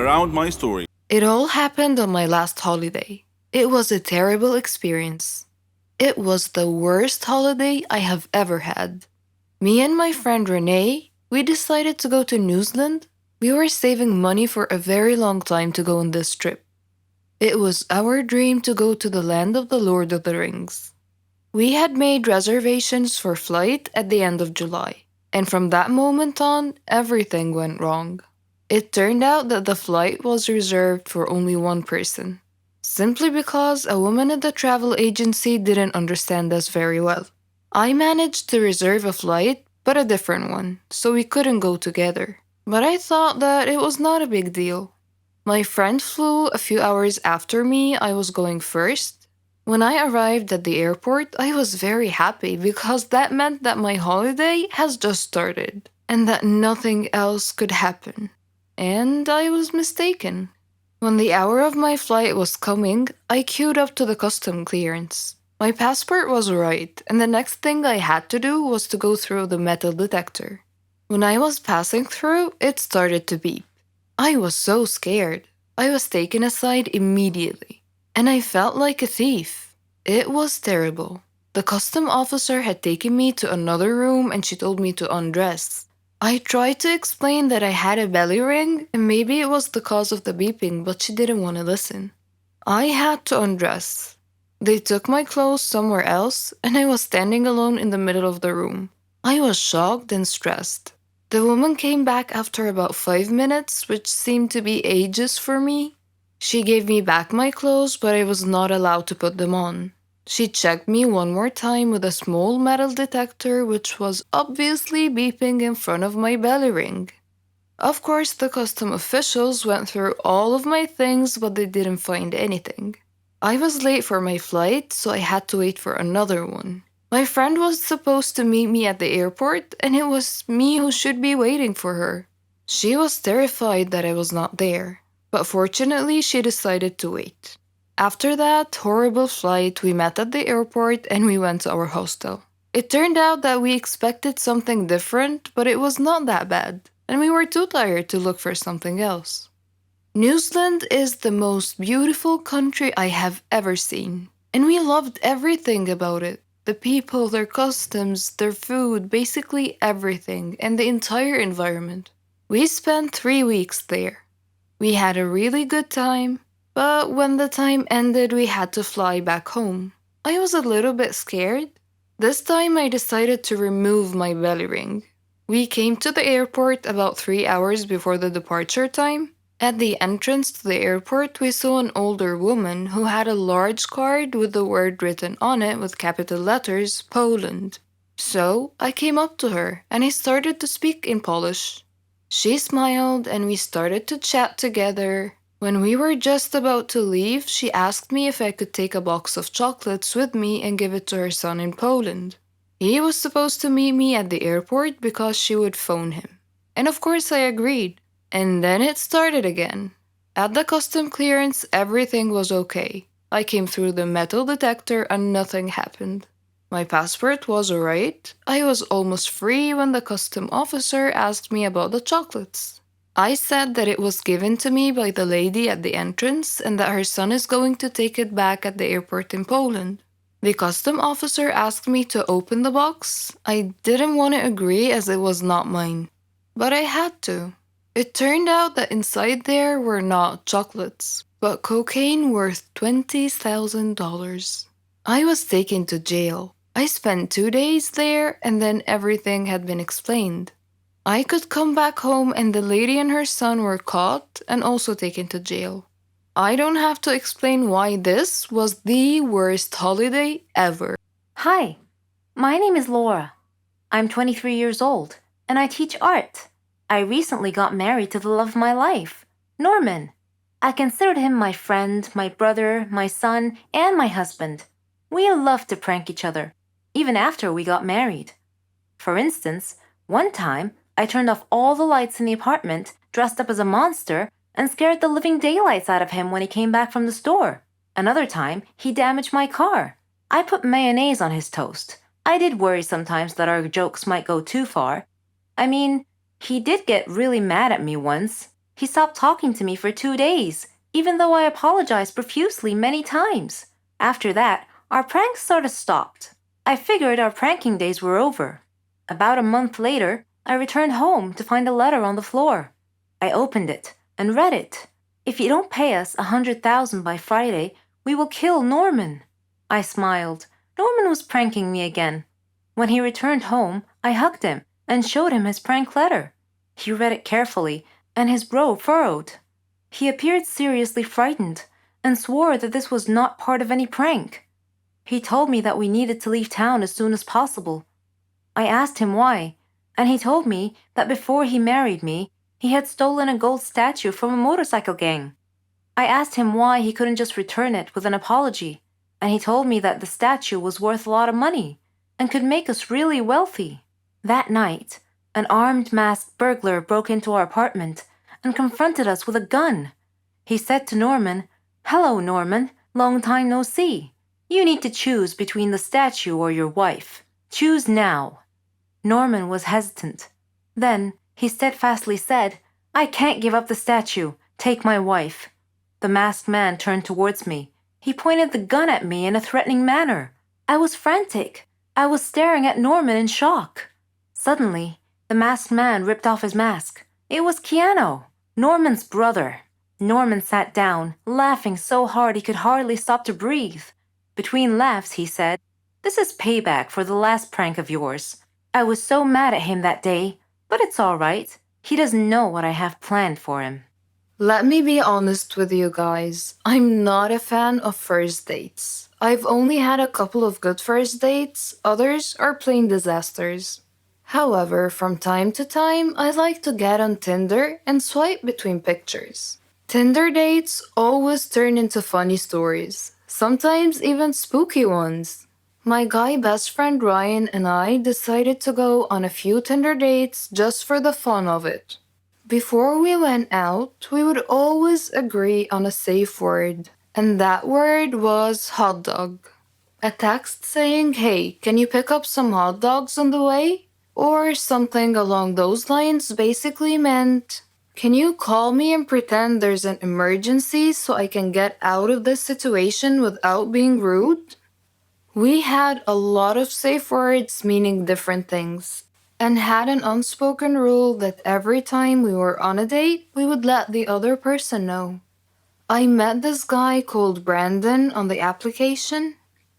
around my story. It all happened on my last holiday. It was a terrible experience. It was the worst holiday I have ever had. Me and my friend Renee, we decided to go to New Zealand. We were saving money for a very long time to go on this trip. It was our dream to go to the land of the Lord of the Rings. We had made reservations for flight at the end of July, and from that moment on, everything went wrong. It turned out that the flight was reserved for only one person, simply because a woman at the travel agency didn't understand us very well. I managed to reserve a flight, but a different one, so we couldn't go together. But I thought that it was not a big deal. My friend flew a few hours after me. I was going first. When I arrived at the airport, I was very happy because that meant that my holiday has just started and that nothing else could happen. And I was mistaken. When the hour of my flight was coming, I queued up to the custom clearance. My passport was right, and the next thing I had to do was to go through the metal detector. When I was passing through, it started to beep. I was so scared. I was taken aside immediately, and I felt like a thief. It was terrible. The custom officer had taken me to another room and she told me to undress. I tried to explain that I had a belly ring and maybe it was the cause of the beeping, but she didn't want to listen. I had to undress. They took my clothes somewhere else and I was standing alone in the middle of the room. I was shocked and stressed. The woman came back after about 5 minutes, which seemed to be ages for me. She gave me back my clothes, but I was not allowed to put them on. She checked me one more time with a small metal detector, which was obviously beeping in front of my belly ring. Of course, the custom officials went through all of my things, but they didn't find anything. I was late for my flight, so I had to wait for another one. My friend was supposed to meet me at the airport, and it was me who should be waiting for her. She was terrified that I was not there, but fortunately she decided to wait. After that horrible flight, we met at the airport and we went to our hostel. It turned out that we expected something different, but it was not that bad, and we were too tired to look for something else. New Zealand is the most beautiful country I have ever seen, and we loved everything about it. The people, their customs, their food, basically everything, and the entire environment. We spent 3 weeks there. We had a really good time, but when the time ended, we had to fly back home. I was a little bit scared. This time, I decided to remove my belly ring. We came to the airport about 3 hours before the departure time. At the entrance to the airport, we saw an older woman who had a large card with the word written on it with capital letters, Poland. So I came up to her and I started to speak in Polish. She smiled and we started to chat together. When we were just about to leave, she asked me if I could take a box of chocolates with me and give it to her son in Poland. He was supposed to meet me at the airport because she would phone him. And of course I agreed. And then it started again. At the custom clearance, everything was okay. I came through the metal detector and nothing happened. My passport was alright. I was almost free when the custom officer asked me about the chocolates. I said that it was given to me by the lady at the entrance and that her son is going to take it back at the airport in Poland. The custom officer asked me to open the box. I didn't want to agree as it was not mine, but I had to. It turned out that inside there were not chocolates, but cocaine worth $20,000. I was taken to jail. I spent 2 days there and then everything had been explained. I could come back home and the lady and her son were caught and also taken to jail. I don't have to explain why this was the worst holiday ever. Hi, my name is Laura. I'm 23 years old, and I teach art. I recently got married to the love of my life, Norman. I considered him my friend, my brother, my son, and my husband. We loved to prank each other, even after we got married. For instance, one time, I turned off all the lights in the apartment, dressed up as a monster, and scared the living daylights out of him when he came back from the store. Another time, he damaged my car. I put mayonnaise on his toast. I did worry sometimes that our jokes might go too far. I mean, he did get really mad at me once. He stopped talking to me for 2 days, even though I apologized profusely many times. After that, our pranks sort of stopped. I figured our pranking days were over. About a month later, I returned home to find a letter on the floor. I opened it and read it. If you don't pay us 100,000 by Friday, we will kill Norman. I smiled. Norman was pranking me again. When he returned home, I hugged him and showed him his prank letter. He read it carefully, and his brow furrowed. He appeared seriously frightened and swore that this was not part of any prank. He told me that we needed to leave town as soon as possible. I asked him why, and he told me that before he married me, he had stolen a gold statue from a motorcycle gang. I asked him why he couldn't just return it with an apology, and he told me that the statue was worth a lot of money and could make us really wealthy. That night, an armed masked burglar broke into our apartment and confronted us with a gun. He said to Norman, "Hello, Norman, long time no see. You need to choose between the statue or your wife. Choose now." Norman was hesitant. Then he steadfastly said, "I can't give up the statue. Take my wife." The masked man turned towards me. He pointed the gun at me in a threatening manner. I was frantic. I was staring at Norman in shock. Suddenly, the masked man ripped off his mask. It was Keanu, Norman's brother. Norman sat down, laughing so hard he could hardly stop to breathe. Between laughs, he said, "This is payback for the last prank of yours. I was so mad at him that day, but it's all right. He doesn't know what I have planned for him." Let me be honest with you guys. I'm not a fan of first dates. I've only had a couple of good first dates, others are plain disasters. However, from time to time, I like to get on Tinder and swipe between pictures. Tinder dates always turn into funny stories, sometimes even spooky ones. My guy best friend Ryan and I decided to go on a few Tinder dates just for the fun of it. Before we went out, we would always agree on a safe word, and that word was hot dog. A text saying, "Hey, can you pick up some hot dogs on the way?" Or something along those lines basically meant, "Can you call me and pretend there's an emergency so I can get out of this situation without being rude?" We had a lot of safe words meaning different things, and had an unspoken rule that every time we were on a date, we would let the other person know. I met this guy called Brandon on the application.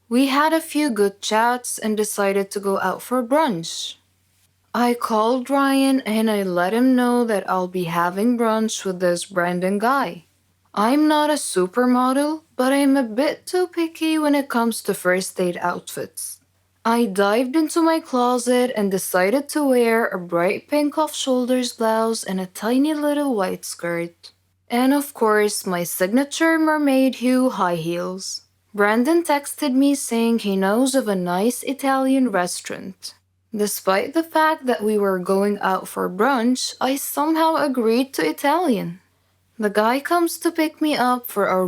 We had a few good chats and decided to go out for brunch. I called Ryan and I let him know that I'll be having brunch with this Brandon guy. I'm not a supermodel, but I'm a bit too picky when it comes to first date outfits. I dived into my closet and decided to wear a bright pink off-shoulders blouse and a tiny little white skirt. And of course, my signature mermaid hue high heels. Brandon texted me saying he knows of a nice Italian restaurant. Despite the fact that we were going out for brunch, I somehow agreed to Italian. The guy comes to pick me up for our